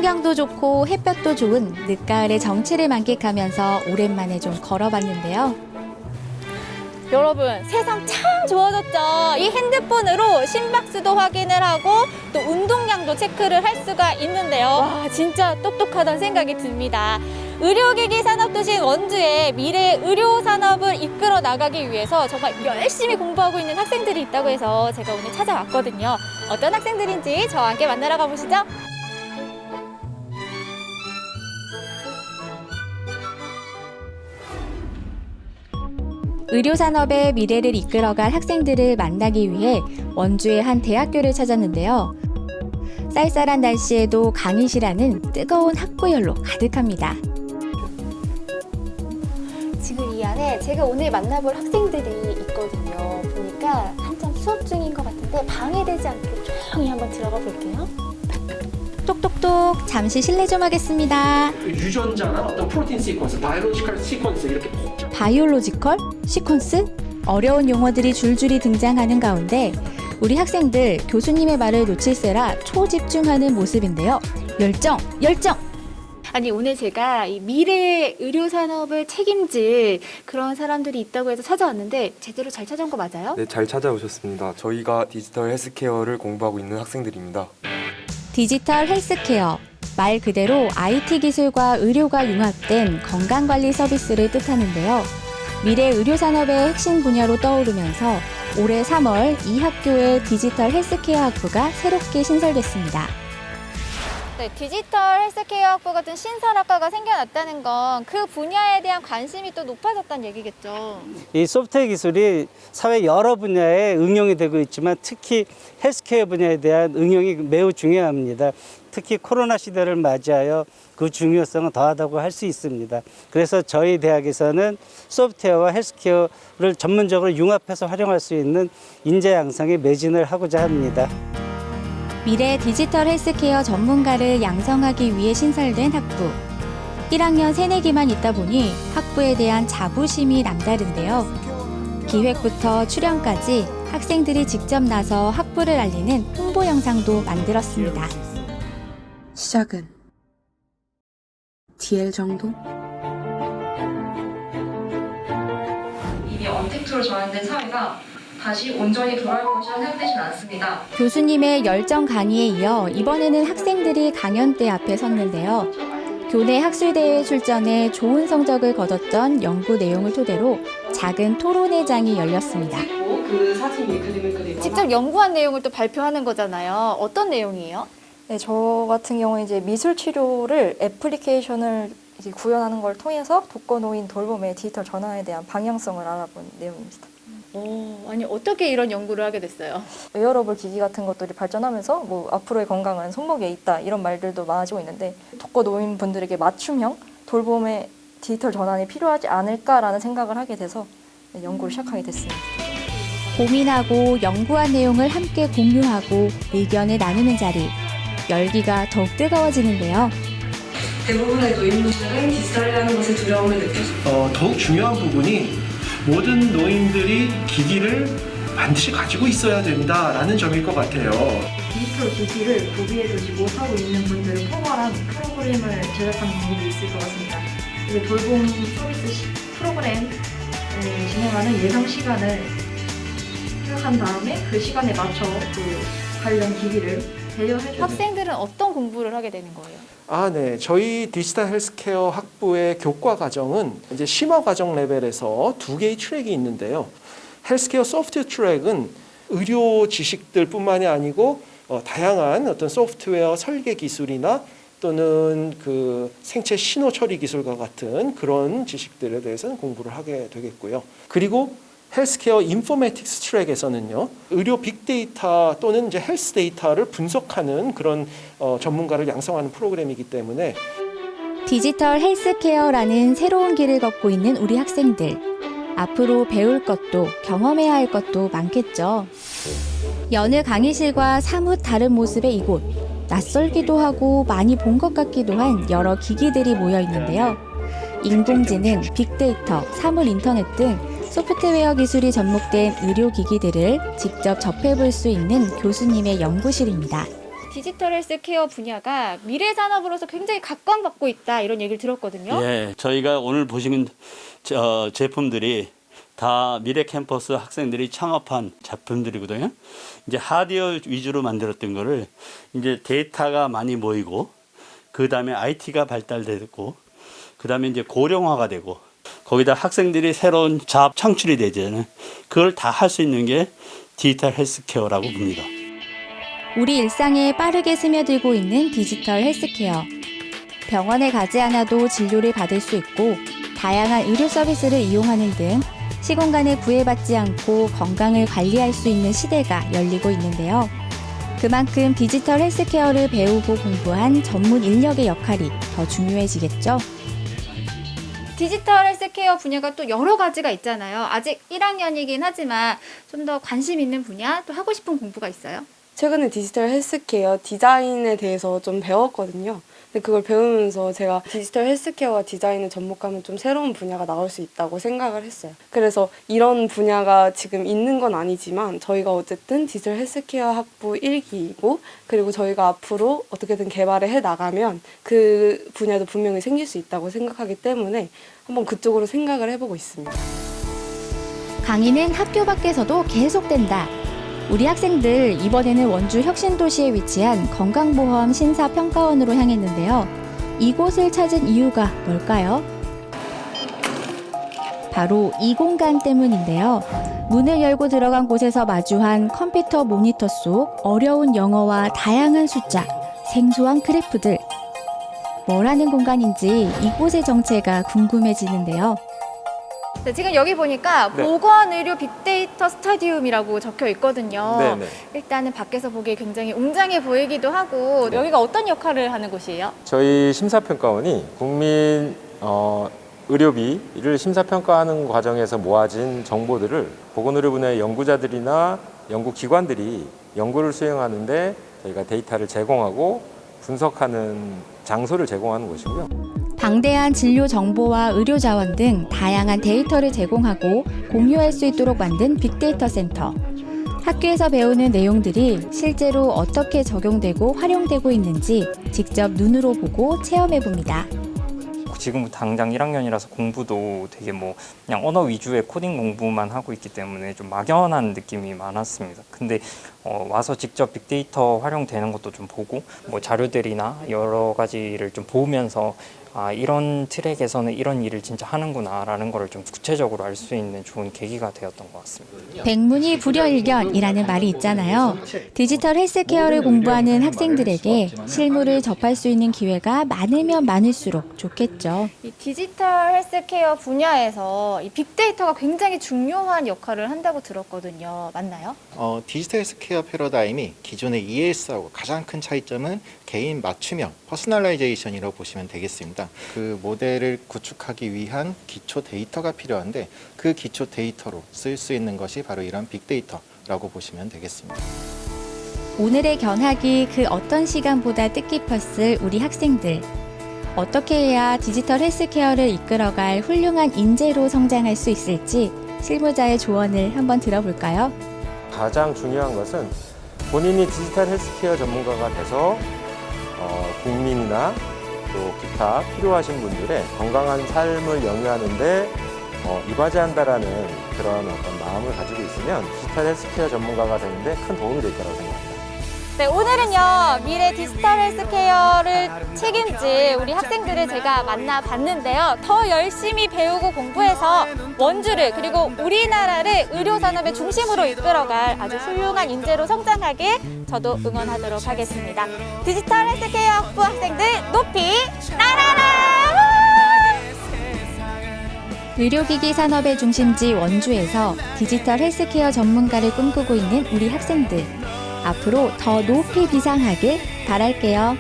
풍경도 좋고 햇볕도 좋은 늦가을의 정취를 만끽하면서 오랜만에 좀 걸어봤는데요. 여러분, 세상 참 좋아졌죠? 이 핸드폰으로 심박수도 확인을 하고 또 운동량도 체크를 할 수가 있는데요. 와, 진짜 똑똑하다는 생각이 듭니다. 의료기기 산업도시인 원주의 미래의 의료산업을 이끌어 나가기 위해서 정말 열심히 공부하고 있는 학생들이 있다고 해서 제가 오늘 찾아왔거든요. 어떤 학생들인지 저와 함께 만나러 가보시죠. 의료산업의 미래를 이끌어갈 학생들을 만나기 위해 원주의 한 대학교를 찾았는데요. 쌀쌀한 날씨에도 강의실안은 뜨거운 학구열로 가득합니다. 지금 이 안에 제가 오늘 만나볼 학생들이 있거든요. 보니까 한참 수업 중인 것 같은데 방해되지 않게 조용히 한번 들어가 볼게요. 똑똑똑, 잠시 실례 좀 하겠습니다. 유전자나 어떤 프로틴 시퀀스, 바이올로지컬 시퀀스 이렇게 바이올로지컬? 시퀀스? 어려운 용어들이 줄줄이 등장하는 가운데 우리 학생들 교수님의 말을 놓칠세라 초집중하는 모습인데요. 열정! 아니, 오늘 제가 이 미래의 의료산업을 책임질 그런 사람들이 있다고 해서 찾아왔는데 제대로 잘 찾아온 거 맞아요? 네, 잘 찾아오셨습니다. 저희가 디지털 헬스케어를 공부하고 있는 학생들입니다. 디지털 헬스케어, 말 그대로 IT 기술과 의료가 융합된 건강관리 서비스를 뜻하는데요. 미래 의료산업의 핵심 분야로 떠오르면서 올해 3월 이 학교의 디지털 헬스케어 학부가 새롭게 신설됐습니다. 네, 디지털 헬스케어 학부 같은 신설학과가 생겨났다는 건 그 분야에 대한 관심이 또 높아졌다는 얘기겠죠. 이 소프트웨어 기술이 사회 여러 분야에 응용이 되고 있지만 특히 헬스케어 분야에 대한 응용이 매우 중요합니다. 특히 코로나 시대를 맞이하여 그 중요성은 더하다고 할 수 있습니다. 그래서 저희 대학에서는 소프트웨어와 헬스케어를 전문적으로 융합해서 활용할 수 있는 인재 양성에 매진을 하고자 합니다. 미래 디지털 헬스케어 전문가를 양성하기 위해 신설된 학부. 1학년 새내기만 있다 보니 학부에 대한 자부심이 남다른데요. 기획부터 출연까지 학생들이 직접 나서 학부를 알리는 홍보 영상도 만들었습니다. 시작은 DL 정도? 이미 언택트로 전환된 사회가 다시 온전히 돌아올 것이라 생각되진 않습니다. 교수님의 열정 강의에 이어 이번에는 학생들이 강연대 앞에 섰는데요. 교내 학술대회에 출전해 좋은 성적을 거뒀던 연구 내용을 토대로 작은 토론회장이 열렸습니다. 직접 연구한 내용을 또 발표하는 거잖아요. 어떤 내용이에요? 네, 저 같은 경우에 이제 미술 치료를 애플리케이션을 이제 구현하는 걸 통해서 독거노인 돌봄의 디지털 전환에 대한 방향성을 알아본 내용입니다. 아니 어떻게 이런 연구를 하게 됐어요? 웨어러블 기기 같은 것들이 발전하면서 뭐 앞으로의 건강은 손목에 있다 이런 말들도 많아지고 있는데 독거노인 분들에게 맞춤형 돌봄의 디지털 전환이 필요하지 않을까라는 생각을 하게 돼서 연구를 시작하게 됐습니다. 고민하고 연구한 내용을 함께 공유하고 의견을 나누는 자리. 열기가 더욱 뜨거워지는데요. 대부분의 노인분들은 디지털이라는 것에 두려움을 느끼죠. 더욱 중요한 부분이 모든 노인들이 기기를 반드시 가지고 있어야 된다라는 점일 것 같아요. 디지털 기기를 구비해 두지 못하고 있는 분들을 포괄한 프로그램을 제작하는 방법이 있을 것 같습니다. 이제 돌봄 서비스 프로그램을 진행하는 예상 시간을 생각한 다음에 그 시간에 맞춰 그 관련 기기를 대여해 주는. 학생들은 어떤 공부를 하게 되는 거예요? 네. 저희 디지털 헬스케어 학부의 교과 과정은 이제 심화 과정 레벨에서 2개의 트랙이 있는데요. 헬스케어 소프트웨어 트랙은 의료 지식들뿐만이 아니고 다양한 어떤 소프트웨어 설계 기술이나 또는 그 생체 신호 처리 기술과 같은 그런 지식들에 대해서는 공부를 하게 되겠고요. 그리고 헬스케어 인포메틱스 트랙에서는요, 의료 빅데이터 또는 이제 헬스 데이터를 분석하는 그런 전문가를 양성하는 프로그램이기 때문에 디지털 헬스케어라는 새로운 길을 걷고 있는 우리 학생들. 앞으로 배울 것도 경험해야 할 것도 많겠죠. 여느 강의실과 사뭇 다른 모습의 이곳. 낯설기도 하고 많이 본 것 같기도 한 여러 기기들이 모여 있는데요. 인공지능, 빅데이터, 사물 인터넷 등 소프트웨어 기술이 접목된 의료기기들을 직접 접해볼 수 있는 교수님의 연구실입니다. 디지털 헬스케어 분야가 미래 산업으로서 굉장히 각광받고 있다 이런 얘기를 들었거든요. 예, 저희가 오늘 보신 제품들이 다 미래 캠퍼스 학생들이 창업한 제품들이거든요. 이제 하드웨어 위주로 만들었던 거를 이제 데이터가 많이 모이고 그 다음에 IT가 발달되고 그 다음에 이제 고령화가 되고 거기다 학생들이 새로운 자업 창출이 되잖아요. 그걸 다 할 수 있는 게 디지털 헬스케어라고 봅니다. 우리 일상에 빠르게 스며들고 있는 디지털 헬스케어. 병원에 가지 않아도 진료를 받을 수 있고 다양한 의료 서비스를 이용하는 등 시공간에 구애받지 않고 건강을 관리할 수 있는 시대가 열리고 있는데요. 그만큼 디지털 헬스케어를 배우고 공부한 전문 인력의 역할이 더 중요해지겠죠. 디지털 헬스케어 분야가 또 여러 가지가 있잖아요. 아직 1학년이긴 하지만 좀 더 관심 있는 분야, 또 하고 싶은 공부가 있어요? 최근에 디지털 헬스케어 디자인에 대해서 좀 배웠거든요. 근데 그걸 배우면서 제가 디지털 헬스케어와 디자인을 접목하면 좀 새로운 분야가 나올 수 있다고 생각을 했어요. 그래서 이런 분야가 지금 있는 건 아니지만 저희가 어쨌든 디지털 헬스케어 학부 1기이고 그리고 저희가 앞으로 어떻게든 개발을 해 나가면 그 분야도 분명히 생길 수 있다고 생각하기 때문에 한번 그쪽으로 생각을 해보고 있습니다. 강의는 학교 밖에서도 계속된다. 우리 학생들 이번에는 원주 혁신도시에 위치한 건강보험 심사평가원으로 향했는데요. 이곳을 찾은 이유가 뭘까요? 바로 이 공간 때문인데요. 문을 열고 들어간 곳에서 마주한 컴퓨터 모니터 속 어려운 영어와 다양한 숫자, 생소한 그래프들. 뭐라는 공간인지 이곳의 정체가 궁금해지는데요. 네, 지금 여기 보니까 네. 보건의료 빅데이터 스타디움이라고 적혀 있거든요. 네네. 일단은 밖에서 보기에 굉장히 웅장해 보이기도 하고 네. 여기가 어떤 역할을 하는 곳이에요? 저희 심사평가원이 국민 의료비를 심사평가하는 과정에서 모아진 정보들을 보건의료 분야의 연구자들이나 연구기관들이 연구를 수행하는데 저희가 데이터를 제공하고 분석하는 장소를 제공하는 곳이고요. 방대한 진료 정보와 의료 자원 등 다양한 데이터를 제공하고 공유할 수 있도록 만든 빅데이터 센터. 학교에서 배우는 내용들이 실제로 어떻게 적용되고 활용되고 있는지 직접 눈으로 보고 체험해 봅니다. 지금 당장 1학년이라서 공부도 되게 그냥 언어 위주의 코딩 공부만 하고 있기 때문에 좀 막연한 느낌이 많았습니다. 근데 와서 직접 빅데이터 활용되는 것도 좀 보고 자료들이나 여러 가지를 좀 보면서 이런 트랙에서는 이런 일을 진짜 하는구나라는 거를 좀 구체적으로 알 수 있는 좋은 계기가 되었던 것 같습니다. 백문이 불여일견이라는 말이 있잖아요. 디지털 헬스케어를 공부하는 학생들에게 실무를 접할 수 있는 기회가 많으면 많을수록 좋겠죠. 이 디지털 헬스케어 분야에서 이 빅데이터가 굉장히 중요한 역할을 한다고 들었거든요. 맞나요? 디지털 헬스케어 패러다임이 기존의 ELS하고 가장 큰 차이점은 개인 맞춤형, 퍼스널라이제이션이라고 보시면 되겠습니다. 그 모델을 구축하기 위한 기초 데이터가 필요한데 그 기초 데이터로 쓸 수 있는 것이 바로 이런 빅데이터라고 보시면 되겠습니다. 오늘의 견학이 그 어떤 시간보다 뜻깊었을 우리 학생들. 어떻게 해야 디지털 헬스케어를 이끌어갈 훌륭한 인재로 성장할 수 있을지 실무자의 조언을 한번 들어볼까요? 가장 중요한 것은 본인이 디지털 헬스케어 전문가가 돼서 국민이나 또 기타 필요하신 분들의 건강한 삶을 영위하는데 이바지한다라는 그런 어떤 마음을 가지고 있으면 디지털 헬스케어 전문가가 되는데 큰 도움이 될 거라고 생각합니다. 네, 오늘은요, 미래 디지털 헬스케어를 책임질 우리 학생들을 제가 만나봤는데요. 더 열심히 배우고 공부해서 원주를 그리고 우리나라를 의료산업의 중심으로 이끌어갈 아주 훌륭한 인재로 성장하길 저도 응원하도록 하겠습니다. 디지털 헬스케어 학부 학생들 높이 날아라! 의료기기 산업의 중심지 원주에서 디지털 헬스케어 전문가를 꿈꾸고 있는 우리 학생들. 앞으로 더 높이 비상하길 바랄게요.